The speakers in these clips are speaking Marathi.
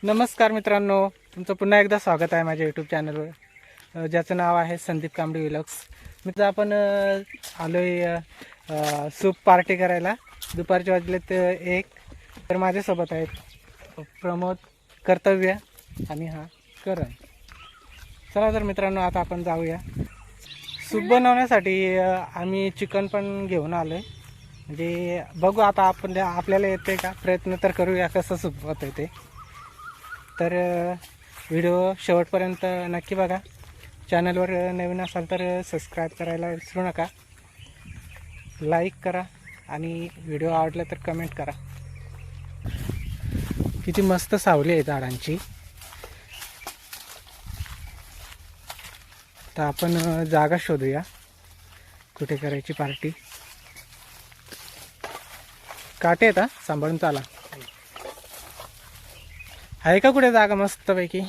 नमस्कार मित्रांनो, तुमचं पुन्हा एकदा स्वागत आहे माझ्या यूट्यूब चॅनलवर, ज्याचं नाव आहे संदीप कांबडी व्लॉग्स. मित्र आपण आलोय सूप पार्टी करायला. दुपारचे वाजलेत 1. तर माझ्यासोबत आहेत प्रमोद, कर्तव्य आणि हा करण. चला तर मित्रांनो, आता आपण जाऊया. सूप बनवण्यासाठी आम्ही चिकन पण घेऊन आलोय. म्हणजे बघू आता आपल्याला येते का, प्रयत्न तर करूया कसं सूप होतं ते. तर व्हिडिओ शेवटपर्यंत नक्की बघा. चॅनलवर नवीन असाल तर सबस्क्राईब करायला विसरू नका. लाईक करा आणि व्हिडिओ आवडला तर कमेंट करा. किती मस्त सावली आहे झाडांची. तर आपण जागा शोधूया कुठे करायची पार्टी. काटे येता सांभाळून चाला. आहे का कुठे जागा मस्तपैकी?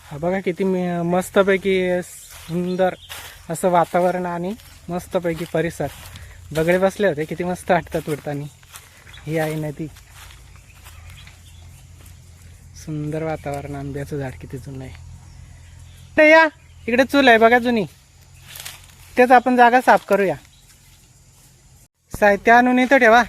हा बघा किती मस्तपैकी सुंदर असं वातावरण आणि मस्तपैकी परिसर. बगळे बसले होते, किती मस्त वाटतात उडताना. ही आहे नदी. सुंदर वातावरण. आंब्याचं झाड किती जुनं आहे. या इकडे चूल आहे बघा जुनी. तेच आपण जागा साफ करूया. साहित्य आणून इथं ठेवा.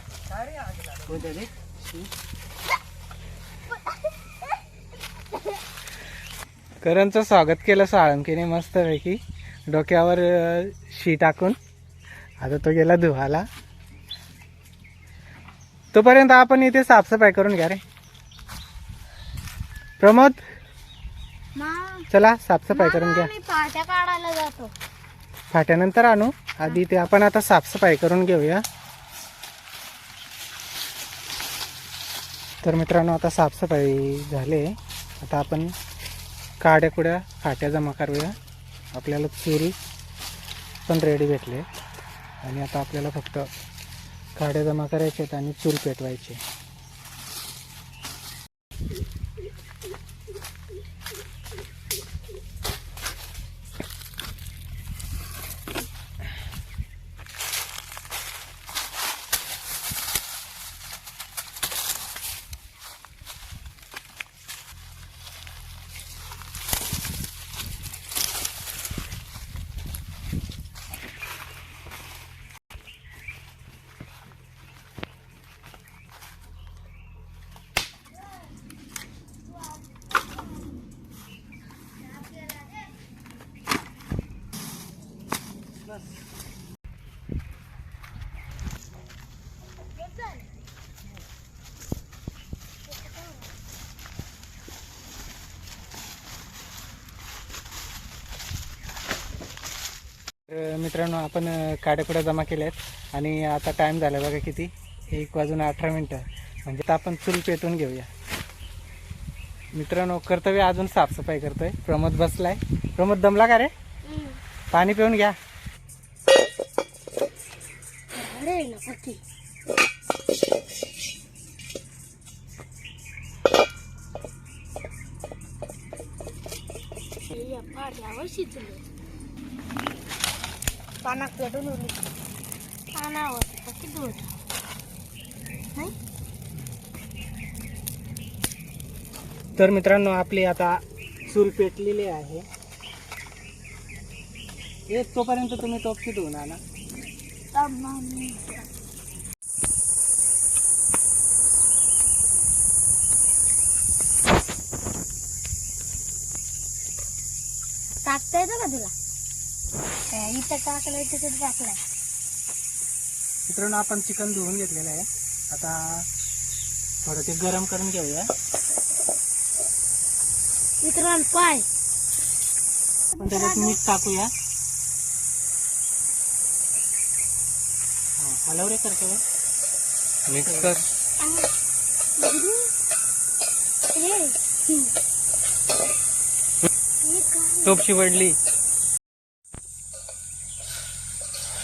करणचं स्वागत केलं साळंकीने मस्तपैकी, डोक्यावर शी टाकून. आता तो गेला धुवाला. तोपर्यंत आपण इथे साफसफाई करून घ्या रे प्रमोद. चला साफसफाई करून घ्या. फाट्या काढायला जातो. फाट्यानंतर आणू, आधी ते आपण आता साफसफाई करून घेऊया. तर मित्रांनो, आता साफसफाई झाली. आता आपण काड्या कुड्या फाट्या जमा करूया. आपल्याला चूल पण रेडी भेटले आणि आता आपल्याला फक्त काड्या जमा करायच्या आहेत आणि चूल पेटवायची. मित्रांनो, आपण काड्याकुड्या जमा केल्या आहेत आणि आता टाईम झाला बघा किती, 1:18. म्हणजे आता आपण चूल पेटवून घेऊया. मित्रांनो, कर्तव्य अजून साफसफाई करतोय. प्रमोद बसलाय. प्रमोद दमला का रे? पाणी पिऊन घ्या. पानात पेटून पानावर किती दूर नाही. तर मित्रांनो, आपली आता चूल पेटलेली आहे. तोपर्यंत तुम्ही टोपची धुवून आणा. टाकता येतं का तुला? इथं टाकलंय तिथे टाकलाय. मित्रांनो, आपण चिकन धुवून घेतलेलं आहे. आता थोडं ते गरम करून घेऊया. मित्रांनो पाय आपण त्याच्यात मीठ टाकूया. हलव रे करतो. मिक्स कर. टोपशी वडली.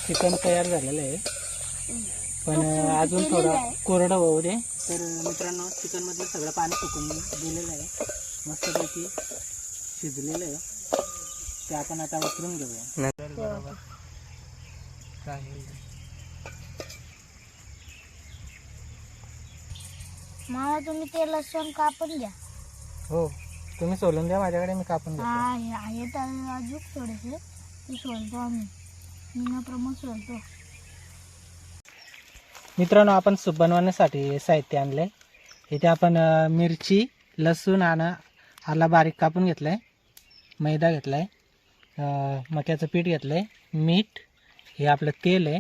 चिकन तयार झालेलं आहे, पण अजून थोडं कोरडं होऊ दे. तर मित्रांनो, चिकन मधलं सगळं पाणी सुकून दिलेलं आहे. मस्तपैकी शिजलेलं आहे. ते आपण आता उतरून घेऊया. बरोबर. मामा तुम्ही ते लसूण कापून घ्या. हो, तुम्ही सोलून द्या माझ्याकडे, मी कापून देतो. आहे तर अजून थोडेसे ते सोलतो आम्ही. मी प्रमोद सोलतो. मित्रांनो, आपण सूप बनवण्यासाठी साहित्य आणले. इथे आपण मिरची, लसूण आणि आला बारीक कापून घेतलाय, मैदा घेतलाय, मक्याचं पीठ घेतलंय, मीठ, हे आपलं तेल आहे,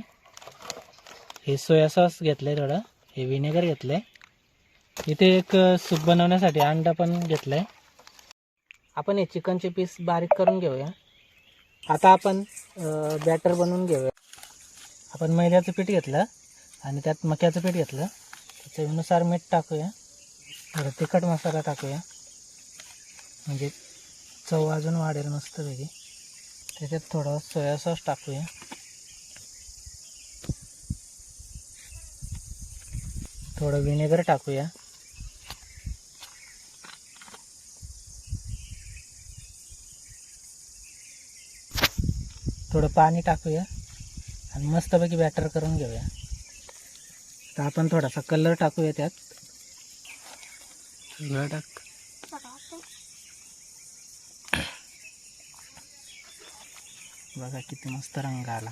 हे सोया सॉस घेतलंय थोडं, हे विनेगर घेतलंय. इथे एक सूप बनवण्यासाठी अंडा पण घेतलंय. आपण हे चिकनचे पीस बारीक करून घेऊया. आता आपण बॅटर बनवून घेऊया. आपण मैद्याचं पीठ घेतलं आणि त्यात मक्याचं पीठ घेतलं. चवीनुसार मीठ टाकूया, थोडं तिखट मसाला टाकूया, म्हणजे चव अजून वाढेल मस्तपैकी. त्याच्यात थोडं सोया सॉस टाकूया, थोडं विनेगर टाकूया, थोडं पाणी टाकूया आणि मस्तपैकी बॅटर करून घेऊया. तर आपण थोडासा कलर टाकूया, त्यात सगळं टाक. बघा किती मस्त रंग आला.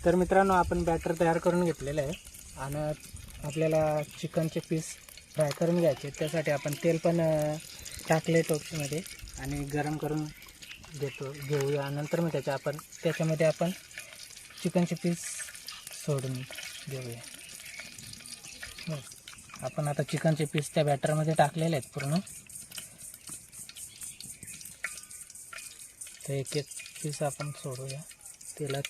तर मित्रांनो, आपण बॅटर तयार करून घेतलेलं आहे आणि आपल्याला चिकनचे पीस फ्राय करून घ्यायचे. त्यासाठी आपण तेल पण टाकले टोपीमध्ये आणि गरम करून घेऊया. नंतर मग त्याच्यामध्ये आपण चिकनचे पीस सोडून घेऊया. आपण आता चिकनचे पीस त्या बॅटरमध्ये टाकलेले आहेत पूर्ण. तर एक एक पीस आपण सोडूया तेलात.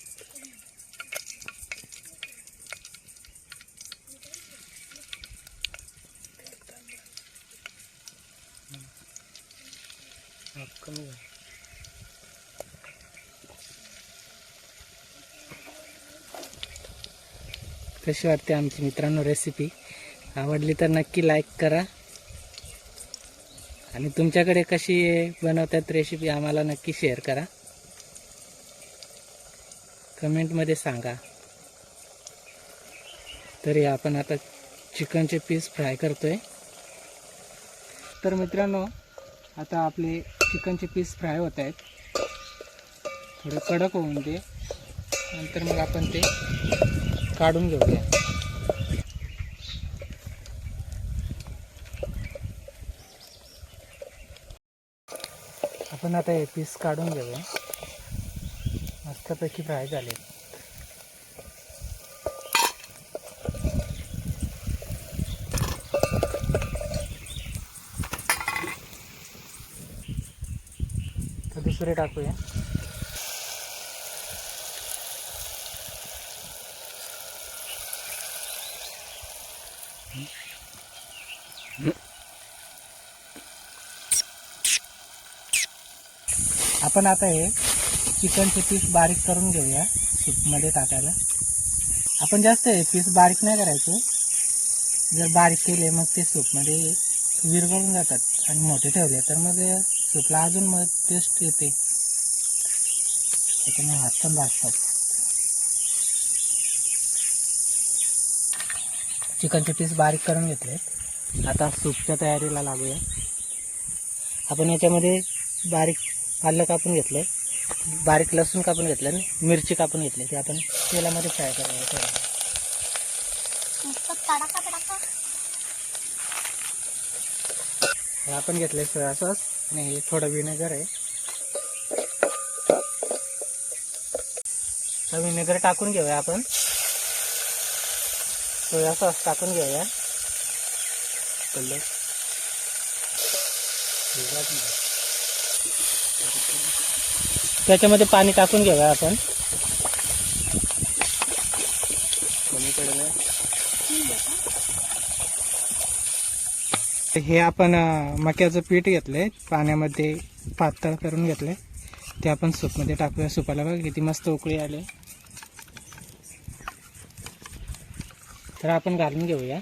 कमी आहे. कशी वाटते आमची मित्रांनो रेसिपी? आवडली तर नक्की लाईक करा आणि तुमच्याकडे कशी बनवतात रेसिपी आम्हाला नक्की शेअर करा, कमेंटमध्ये सांगा. तरी आपण आता चिकनचे पीस फ्राय करतोय. तर मित्रांनो, आता आपले चिकनचे पीस फ्राय होत आहेत. थोडे कडक होऊन दे, नंतर मग आपण ते काढून घेऊया. आपण आता हे पीस काढून घेऊया. मस्तपैकी फ्राय झाले. तर दुसरे टाकूया. आपण आता हे चिकनचे पीस बारीक करून घेऊया सूपमध्ये टाकायला. आपण जास्त हे पीस बारीक नाही करायचे. जर बारीक केले मग ते सूपमध्ये विरघळून जातात आणि मोठे ठेवले तर मग सूपला अजून मग टेस्ट येते. त्याच्यामुळे हात पण भाजतात. चिकनचे पीस बारीक करून घेतले. आता सूपच्या तयारीला लागूया. आपण याच्यामध्ये बारीक आलं कापून घेतलं, बारीक लसूण कापून घेतलं आणि मिरची कापून घेतली. ते आपण तेलामध्ये फ्राय करायचं. हे आपण घेतले सोया सॉस आणि हे थोडं विनेगर आहे. तर विनेगर टाकून घेऊया. आपण सोया सॉस टाकून घेऊया. त्याच्यामध्ये पाणी टाकून घेऊया आपण. हे आपण मक्याचं पीठ घेतलंय, पाण्यामध्ये पातळ करून घेतलंय. ते आपण सूपमध्ये टाकूया. सूपाला बघा किती मस्त उकळी आली. तर आपण घालून घेऊया.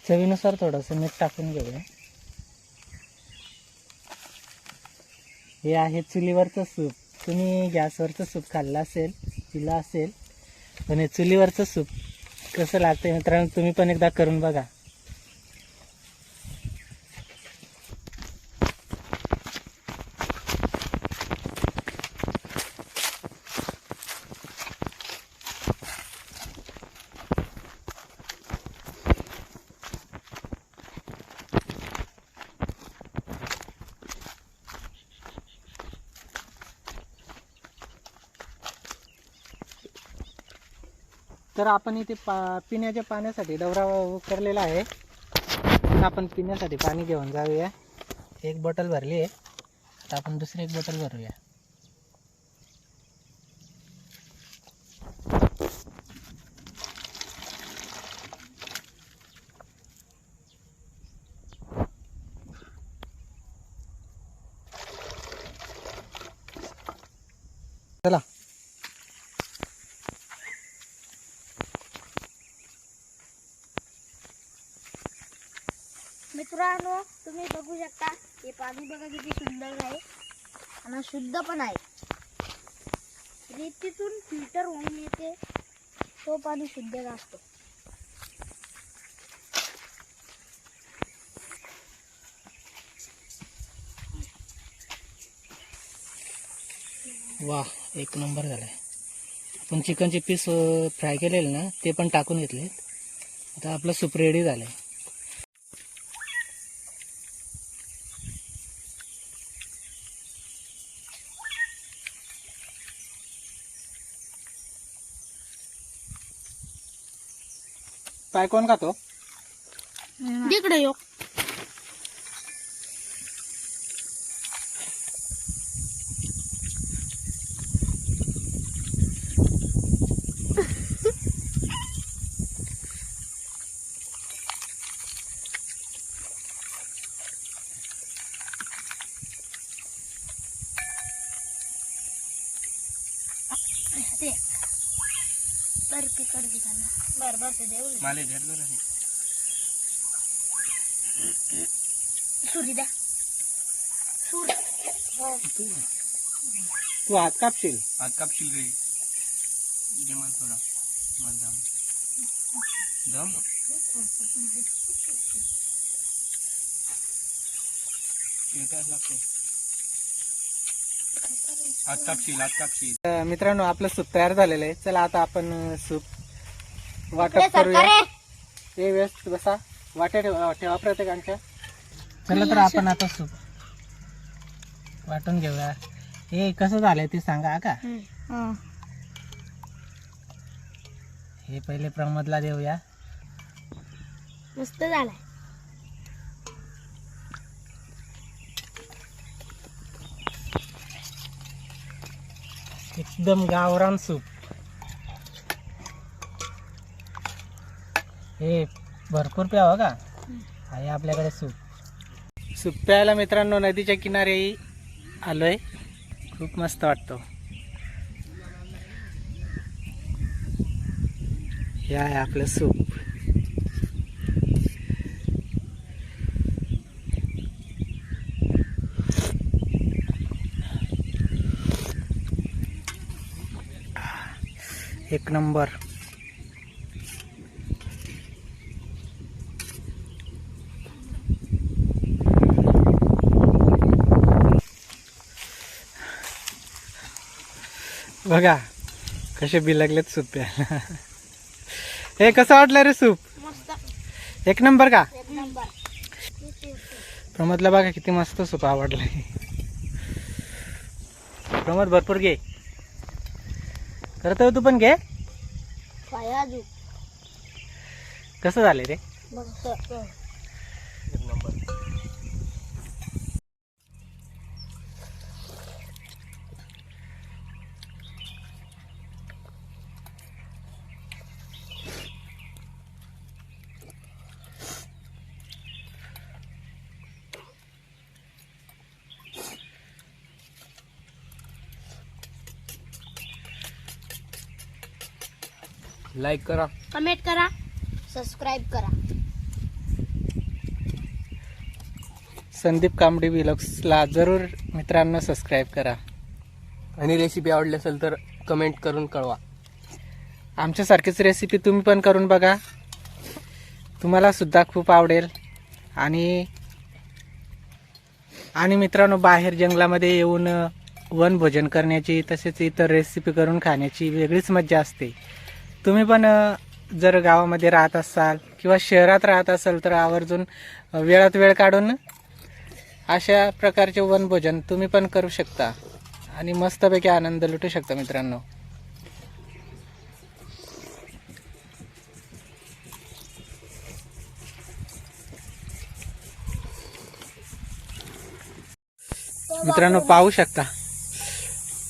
चवीनुसार थोडंसं मीठ टाकून घेऊया. हे आहे चुलीवरचं सूप. तुम्ही गॅसवरचं सूप खाल्लं असेल, पिलं असेल, पण हे चुलीवरचं सूप कसं लागतं मित्रांनो तुम्ही पण एकदा करून बघा. तर आपण इथे पिण्याच्या पाण्यासाठी डवरा उकरलेला आहे. आपण पिण्यासाठी पाणी घेऊन जाऊया. एक बॉटल भरली आहे, आता आपण दुसरी एक बॉटल भरूया. चला. मित्रांनो तुम्ही बघू शकता हे पाणी बघा किती सुंदर आहे आणि शुद्ध पण आहे. रेतीतून फिल्टर होऊन येते तो पाणी शुद्ध असतो. वाह, एक नंबर झालाय. आपण चिकनचे पीस फ्राय केलेले ना ते पण टाकून घेतले. आता आपलं सूप रेडी झालंय. पाय कोण खातो? तिकडे येऊ. ते बर पिकड दिखाना बर ते देऊ माले देत बरं आहे. सुरी द्या. सूर तू हात कापशील. रे जे मला थोडा मला दम येताच लागतो. हात कापशील. मित्रांनो आपलं सूप तयार झालेलं आहे. चला आता आपण सूप वाटप करूया. हे व्यवस्थित बसा, वाट्या ठेवा प्रत्येकांच्या. चला तर आपण आता सूप वाटून घेऊया. हे कसं झालंय ते सांगा का. हे पहिले प्रमोदला देऊया. मस्त झालाय. एकदम गावरान सूप. हे भरपूर प्यावं का. आहे आपल्याकडे सूप प्यायला मित्रांनो नदीच्या किनारी आलोय. खूप मस्त वाटतो. हे आहे आपलं सूप. एक नंबर. बघा कसे बिलगलेत सूप प्यायला. हे कसं वाटलं रे सूप. मस्त एक नंबर का. एक नंबर. प्रमोदला बघा किती मस्त सूप आवडलंय. प्रमोद भरपूर घे. करतो तू पण घे. पायाजू कसं झाले रे. मस्त. एक नंबर. लाईक करा. कमेंट करा, सबस्क्राईब करा. संदीप कांबडी व्लॉग्सला जरूर मित्रांनो सबस्क्राईब करा. आणि रेसिपी आवडली असेल तर कमेंट करून कळवा. आमच्यासारखीच रेसिपी तुम्ही पण करून बघा, तुम्हाला सुद्धा खूप आवडेल. आणि मित्रांनो, बाहेर जंगलामध्ये येऊन वनभोजन करण्याची तसेच इतर रेसिपी करून खाण्याची वेगळीच मज्जा असते. तुम्ही पण जर गावामध्ये राहत असाल किंवा शहरात राहत असाल तर आवर्जून वेळात वेळ काढून अशा प्रकारचे वनभोजन तुम्ही पण करू शकता आणि मस्तपैकी आनंद लुटू शकता मित्रांनो. मित्रांनो पाहू शकता,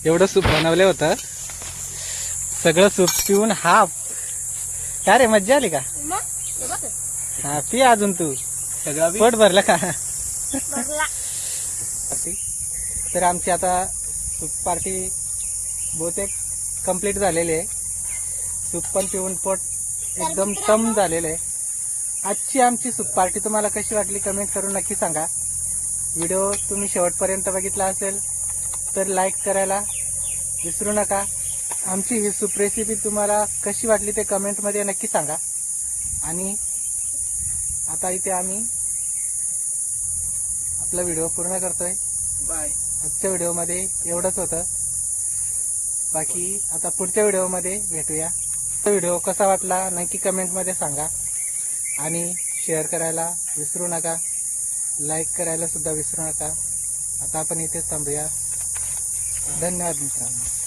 एवढं सूप बनवलं होतं. सगळं सूप पिऊन हाफ. का रे, मज्जा आली का? मग हे बघ, हा, पी अजून तू. सगळा पोट भरलं का? बघला. तर आमची आता सूप पार्टी बहुतेक कंप्लीट झालेली आहे. सूप पण पिऊन पोट एकदम टम झालेलं आहे. आजची आमची सूप पार्टी तुम्हाला कशी वाटली कमेंट करून नक्की सांगा. व्हिडिओ तुम्ही शेवटपर्यंत बघितला असेल तर लाईक करायला विसरू नका. आमची ही सूप रेसिपी तुम्हाला कशी वाटली ते कमेंटमध्ये नक्की सांगा. आणि आता इथे आम्ही आपला व्हिडिओ पूर्ण करतोय. बाय. आजच्या व्हिडिओमध्ये एवढंच होतं. बाकी आता पुढच्या व्हिडिओमध्ये भेटूया. व्हिडिओ कसा वाटला नक्की कमेंटमध्ये सांगा. आणि शेअर करायला विसरू नका, लाईक करायला सुद्धा विसरू नका. आता आपण इथेच थांबूया. धन्यवाद मित्रांनो.